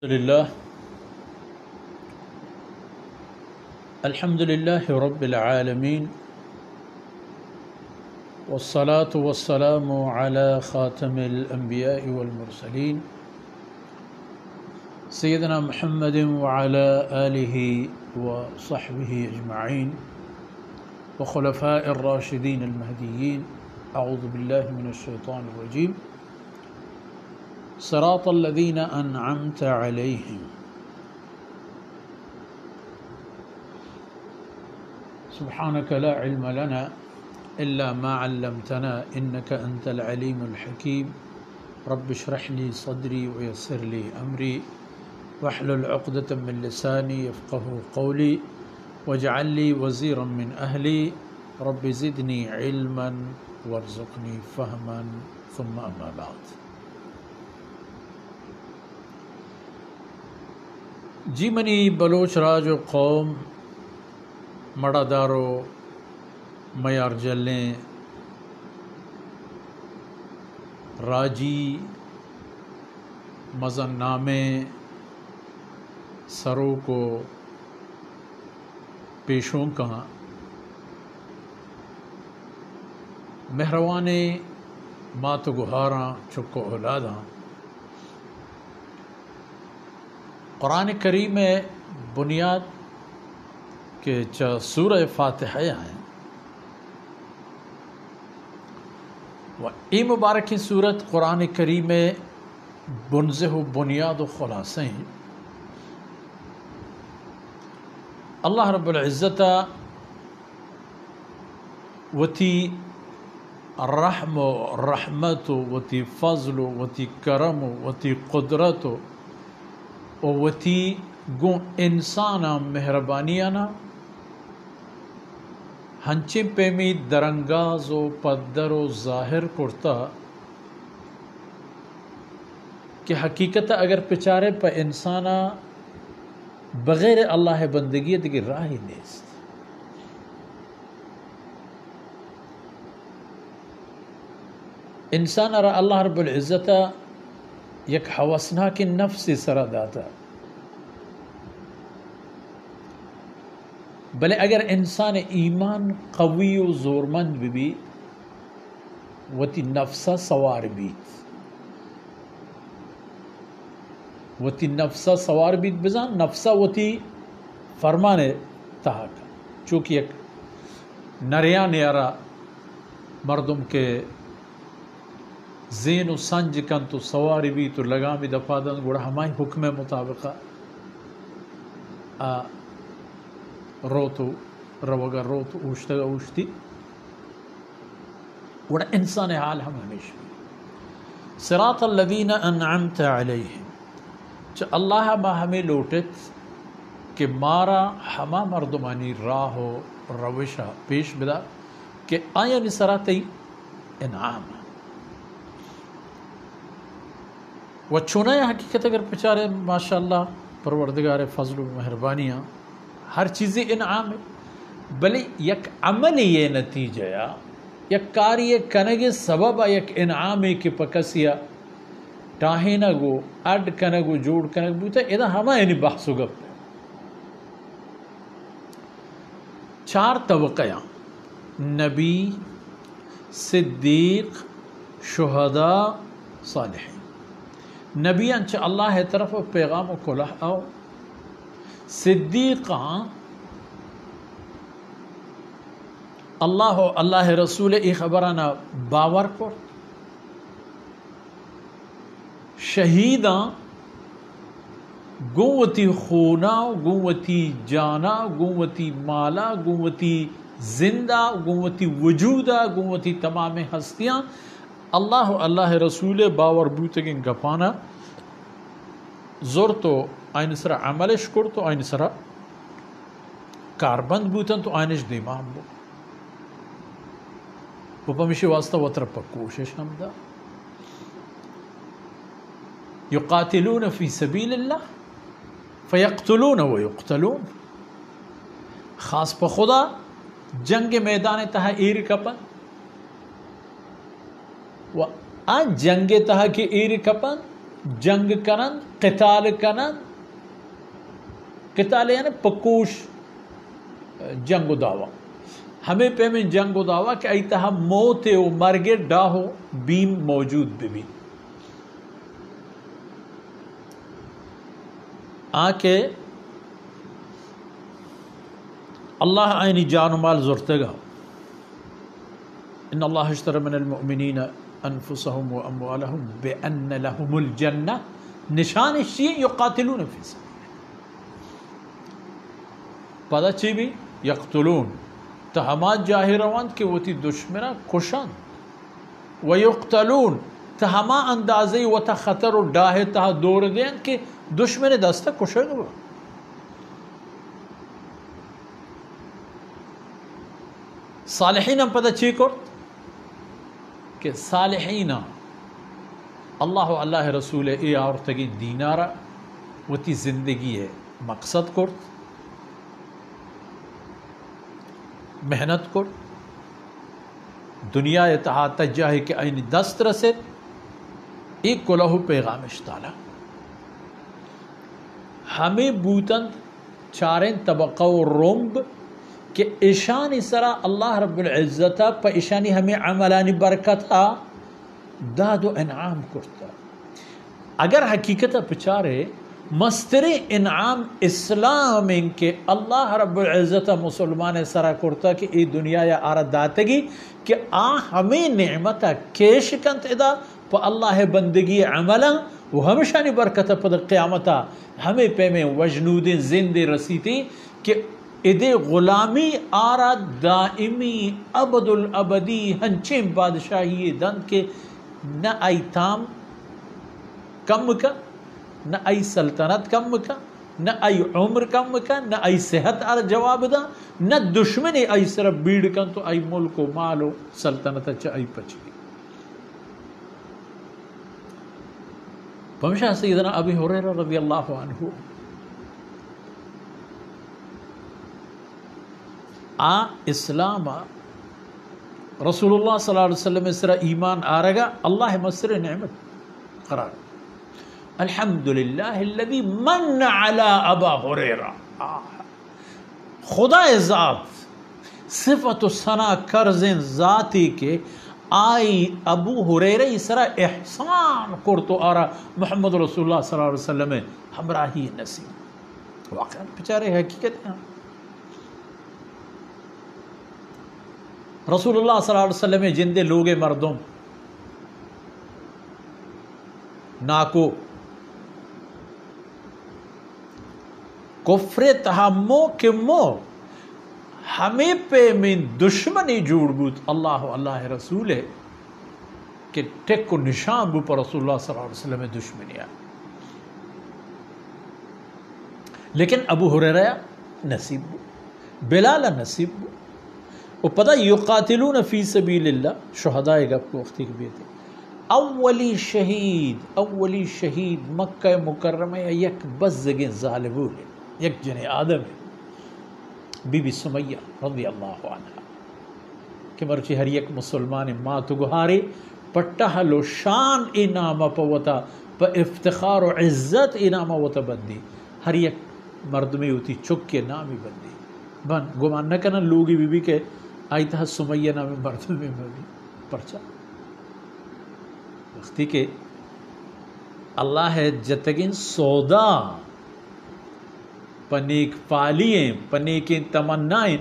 لله الحمد لله رب العالمين والصلاة والسلام على خاتم الأنبياء والمرسلين سيدنا محمد وعلى آله وصحبه أجمعين وخلفاء الراشدين المهديين. أعوذ بالله من الشيطان الرجيم. صراط الذين أنعمت عليهم سبحانك لا علم لنا إلا ما علمتنا إنك أنت العليم الحكيم. رب اشرح لي صدري ويسر لي أمري واحلل عقدة من لساني يفقه قولي واجعل لي وزيرا من أهلي رب زدني علما وارزقني فهما ثم أما بعد. جی منی بلوچ راج و قوم مڑا دارو میار جلیں راجی مزن نامے سروں کو پیشوں کہاں مہروانے مات گہاراں چکو اولاداں. قرآن کریم میں بنیاد کے سورہ فاتحہ ہیں و ای مبارکی صورت قرآن کریم میں بنزہ و بنیاد و خلاصے ہیں. اللہ رب العزت وتی رحم و رحمت وتی فضل وتی کرم وتی قدرت وتی گو انسانا مہربانیانا ہنچے پیمی درنگاز و پدر و ظاہر کرتا کہ حقیقت اگر پچارے پہ انسانا بغیر اللہ بندگی دیگر راہی نیست. انسان را اللہ رب العزت یک حوثناک نفس سرا داتا بلے اگر انسان ایمان قوی و زورمند بھی وتی نفسا سوار بیت بزان نفسا وتی فرمانے تحاک چونکہ ایک نریا نیارا مردم کے زین و سنج کن تو سواری بھی تو لگامی دفادن گوڑا ہمائی حکم مطابقہ روتو روگا روتو اوشتگا اوشتی گوڑا انسان حال ہم ہمیشہ صراط الذین انعمت علیہم چا اللہ ما ہمیں لوٹت کہ مارا ہما مردمانی راہ و روشہ پیش بدا کہ آیا نسراتی انعام و چونائے حقیقت اگر پچارے ماشاءاللہ پروردگار فضل و مہربانیاں ہر چیز انعام ہے بلے یک عمل یہ نتیجہ یا یک کاری کنگ سبب یک انعام ہے کہ پکسیا ٹاہے نہ گو اڈ کنگو جوڑ کنگ بوتا ادا ہما یعنی بحث و گپ ہے. 4 طبقیاں نبی صدیق شہداء صالحین. نبیان چا اللہ طرف پیغام و کلہ آو صدیقاں اللہ رسول ای خبرانا باور کر شہیداں گوتی خونا گوتی جانا گوتی مالا گوتی زندہ گوتی وجودہ گوتی تمام ہستیاں اللہ رسول باور بوتگین گپانا زور تو آئین سرا عملش کر تو آئین سرا کاربند بوتن تو آئینش دیمان بو وہ پمیشی واسطہ وطر پا کوشش ہم دا یقاتلون فی سبیل اللہ فیقتلون و یقتلون. خاص پا خدا جنگ میدان تہا ایر کپن و آن جنگ تہا کی ایر کپن جنگ کنن قتال کنن، قتال یعنی پکوش جنگ و دعوی، ہمیں پہ میں جنگ و دعوی کہ ایتہا موت و مرگ ڈاہو بیم موجود بھی آکے اللہ آئینی جان و مال زرتگا ان اللہ اشترى من المؤمنین انفسهم و اموالهم بان لهم الجنہ، نشان الشیء یقاتلون فی سبیل، پتہ چی بھی یقتلون تہمات جاہی روند کہ وہ تی دشمنہ کشند، ویقتلون تہما اندازی و تا خطر و ڈاہے تہا دور دین کہ دشمن دستا کشند ہوا۔ صالحین ہم پتہ چی کرت کہ صالحین اللہ و اللہ رسول اے آورتگی دینارا وہ تی زندگی ہے مقصد کرت، محنت کرت، دنیا اتہا تجاہی کے این دست رسد، ایک کلہو پیغام اشتالا ہمیں بوتند چاریں طبقہ و رمب کہ ایشانی سرا اللہ رب العزتہ پا ایشانی ہمیں عملانی برکتہ داد و انعام کرتا۔ اگر حقیقت پچارے مستر انعام اسلام ان کے اللہ رب العزتہ مسلمان سرا کرتا کہ ای دنیا یا آرہ داتگی کہ ہمیں نعمتہ کیش کنت ادا پا اللہ بندگی عملہ وہ ہمیشانی برکتہ پا قیامتہ ہمیں پہ میں وجنود زند رسیتی کہ ادے غلامی آرہ دائمی ابد الابدی ہنچیں بادشاہی دن کے نہ آئی تام کم کا، نہ آئی سلطنت کم کا، نہ آئی عمر کم کا، نہ آئی صحت آر جواب دا، نہ دشمنی آئی صرف بیڑ کن تو آئی ملک و مال و سلطنت چا آئی پچ گئی۔ بمشاہ سیدنا ابی ہریرہ رضی اللہ عنہ اسلام رسول اللہ صلی اللہ علیہ وسلم اسرا ایمان آرگا اللہ مصر نعمت قرار، الحمدللہ الذی من علی ابا ہریرہ، خدا ذات صفت و ثنا کرزن ذاتی کے آئی ابو ہریرہ اسرا احسان کرتو آرہ محمد رسول اللہ صلی اللہ علیہ وسلم ہمراہی نصیب، واقعا بچارے حقیقت ہیں۔ رسول اللہ صلی اللہ علیہ وسلم جندے لوگے مردم ناکو کفر تہمو کمو ہمیں پہ من دشمنی جوڑ بوت اللہ و اللہ رسول ہے کہ ٹک کو نشان بو پر رسول اللہ صلی اللہ علیہ وسلم دشمنی ہے، لیکن ابو ہریرہ نصیب بو، بلال نصیب بو، وہ پتہ یقاتلون فی سبیل اللہ شہدائے گپ کو وقتی کی بیتے اولی شہید مکہ مکرمہ یک بزگیں ظالبو ہے، یک جن آدم ہے، بی بی سمیہ رضی اللہ عنہ کہ مرچی ہر یک مسلمان ماتو گہارے پٹہل و شان انامہ پوتا پا افتخار و عزت انامہ وتا بندی، ہر یک مردمی ہوتی چک کے نامی بندی بن گمان نہ کرنا لوگی بی بی کے آئی تہا سمیہ نامی مردمی بھی پرچا وقتی کہ اللہ ہے جتگین سودا پنیک فالییں پنیکیں تمنائیں،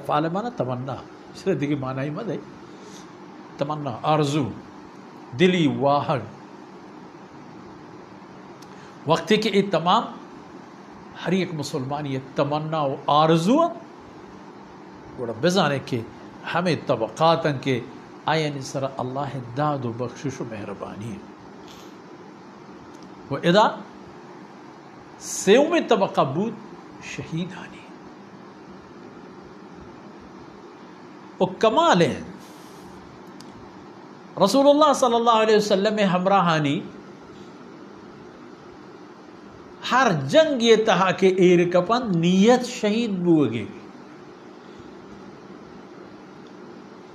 فال مانا تمنا، اس لئے دیکھی معنی مد ہے تمنا آرزو دلی واحد، وقتی کہ یہ تمام ہر ایک مسلمان یہ تمنا و آرزو گوڑا بزانے کہ ہمیں طبقاتاں کے آئین سر اللہ داد و بخشش و مہربانی ہے، وہ ادا سیوم طبقہ بود شہید آنی وہ کمال ہے۔ رسول اللہ صلی اللہ علیہ وسلم ہمراہانی ہر جنگ یہ تہا کہ ایر کپن نیت شہید بوگے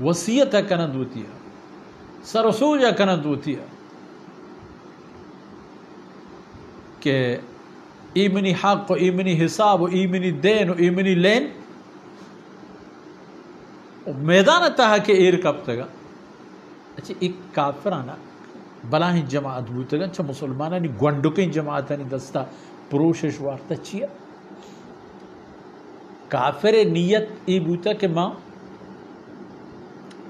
وصیت کنند ہوتی ہے، سرسوجہ کنند ہوتی ہے، کہ ایمنی حق و ایمنی حساب و ایمنی دین و ایمنی لین میدان تہا کہ ایر کب تگا اچھا ایک کافرانہ بلاہیں جماعت بوتگا اچھا مسلمانانی گونڈکیں جماعتانی دستا پروشش وارتا چیا کافر نیت ای بوتا کہ ماں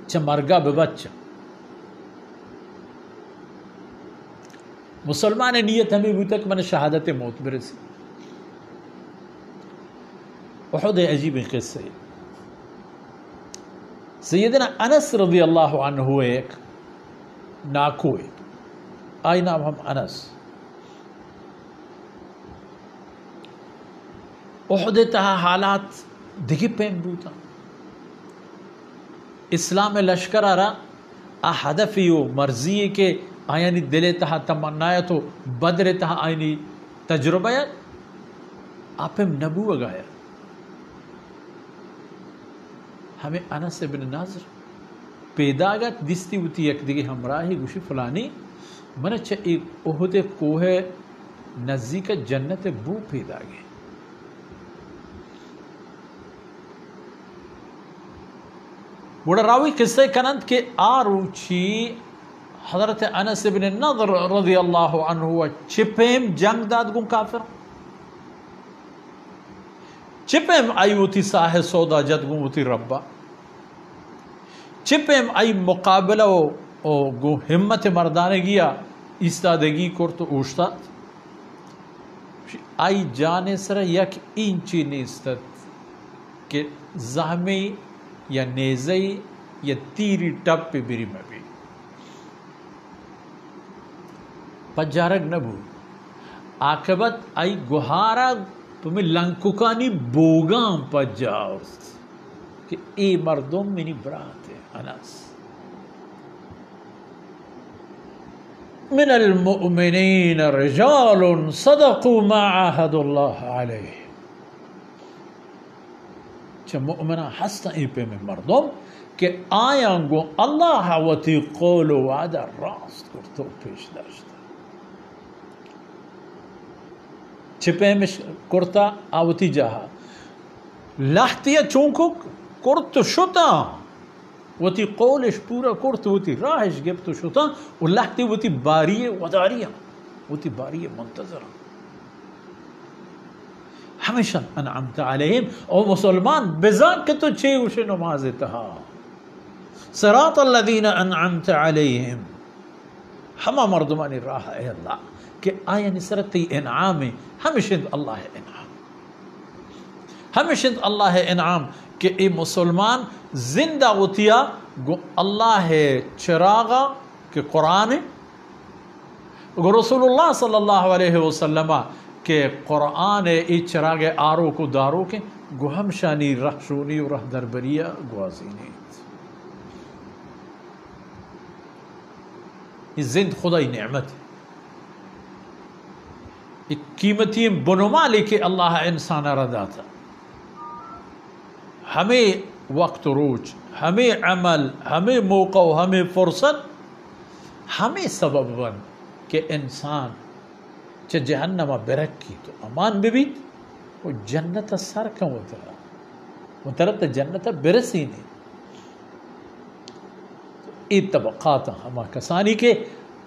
چا مرگا ببچا مسلمان نیت ہمیں بوتا کہ میں شہادت موت برسی احد عجیب قصے سیدنا انس رضی اللہ عنہ ایک ناکوئے آئی نام ہم انس احد تہا حالات دگی پیم بوتا اسلام لشکر آرہا ہدفی و مرضی کے آئینی دل تہا تمنایا تو بدر تہا آئینی تجربہ آپم نبو اگایا ہمیں انس بن ناظر پیدا گت دستی ہوتی یک دیگه ہمراہی گوشی فلانی من اچھا ایک احد کوہ نزدیک جنت بو پیدا گئے بڑا راوی قصے کنند کہ آروچی حضرت انس بن نضر رضی اللہ عنہ چپیم جنگ داد گم کافر چپیم آئی ہوتی ساہ سودا جد گم ہوتی ربا چپیم آئی مقابلہ گو ہمت مردانے گیا استادگی کرتو اوشتاد آئی جانے سر یک اینچی نیستد کہ زہمی یا نیزی یا تیری ٹپ پہ بری میں بھی پجارگ نبو آقبت آئی گوھارا تمہیں لنکوکانی بوگام پجاوست کہ اے مردم منی برات ہے انس من المؤمنین رجال صدقوا ما عاهدوا اللہ علیہ چھ مؤمنہ ہستا ای پہ میں مردم کہ آیاں گو اللہ وتی قول و وعدہ راست کرتو پیش داشتا چھپے میں کرتا آوتی جاہا لحتیا چونکو کرتو شتا وتی قولش پورا کرتو وتی راہش گبتو شتا و لحتی وتی باری وداریہ وتی باری منتظرہ ہمیشہ انعمت علیہم او مسلمان بزان کہ تو چھے اوش نماز تہا صراط الذین انعمت علیہم ہما مردمانی راہ اے اللہ کہ آیا نصرتی انعام ہمیشہ اللہ انعام ہمیشہ اللہ انعام کہ اے مسلمان زندہ ہوتیا گو اللہ چراغا کہ قرآن گو رسول اللہ صلی اللہ علیہ وسلم کہ قرآن ای چراغ آرو کو دارو کے گو ہمشانی رہ شونی و رہ دربریہ گوازینی یہ زند خدای نعمت ہے ایک قیمتی بنمالی کہ اللہ انسان ردا تھا ہمیں وقت روچ ہمیں عمل ہمیں موقع ہمیں فرصت ہمیں سبب بن کہ انسان چھ جہنم برک کی تو امان ببیت وہ جنت سر کم اترا وہ طرف جنت برسی نہیں ای طبقات ہما کسانی کے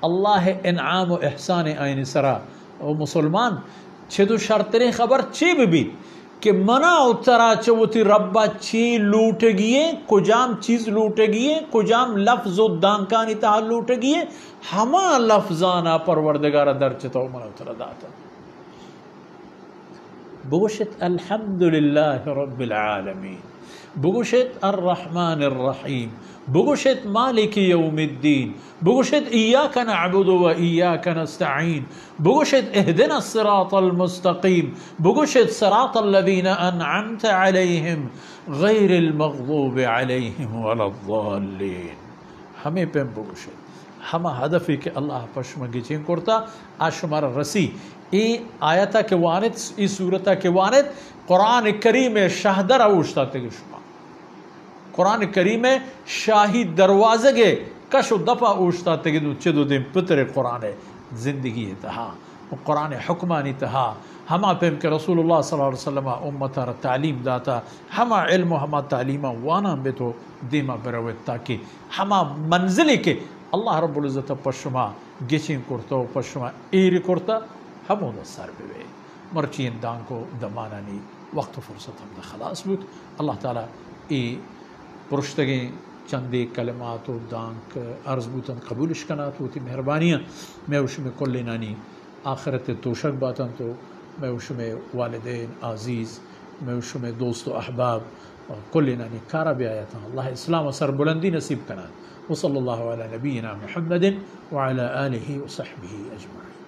اللہ انعام و احسان آئین سرا او مسلمان چھے دو شرطریں خبر چی ببیت کہ منع اترا چوتی ربا چی لوٹ گئے کجام چیز لوٹ گئے کجام لفظ و دانکانی تہا لوٹ گئے ہما لفظانا پروردگار در چتو منع اترا داتا بگوشت الحمدللہ رب العالمین بگوشت الرحمن الرحیم بگوشت مالک یوم الدین بگوشت ایاک نعبد و ایاک نستعین بگوشت اہدنا الصراط المستقیم بگوشت صراط الذین انعمت علیہم غیر المغضوب علیہم ولا الضالین ہمیں پہ بگوشت ہما ہدفی کہ اللہ پشمگی چین کرتا آشمار رسی ای آیتا کے وانت ای صورتا کے وانت قرآن کریم شاہدر اوشتا تگی شما قرآن کریم شاہی دروازے گے کش و دفع اوشتا تگی دو چدو دن پتر قرآن زندگی تہا قرآن حکمانی تہا ہما پیم کہ رسول اللہ صلی اللہ علیہ وسلم امتا را تعلیم داتا ہما علم و ہما تعلیم وانا بے تو دیما بروت تاکہ ہما منزلی کے اللہ رب العزت پشما گچیں کرتا و پشما ایری کرتا ہمو دا سر بے مرچین دان کو دمانانی وقت فرصت ہم دا خلاص بود اللہ تعالیٰ ای پرشتگیں چندی کلمات و دانک عرض بوتن قبولش کنات ہوتی مہربانیاں میں اس میں کل نانی آخرت توشک باتن تو میں اس میں والدین عزیز میں اس میں دوست و احباب اور کل نانی کارا بھی آیا تھا اللہ اسلام و سر بلندی نصیب کنات وصلی اللہ علی نبینا محمد وعلی آلہ وصحبہ اجمعین.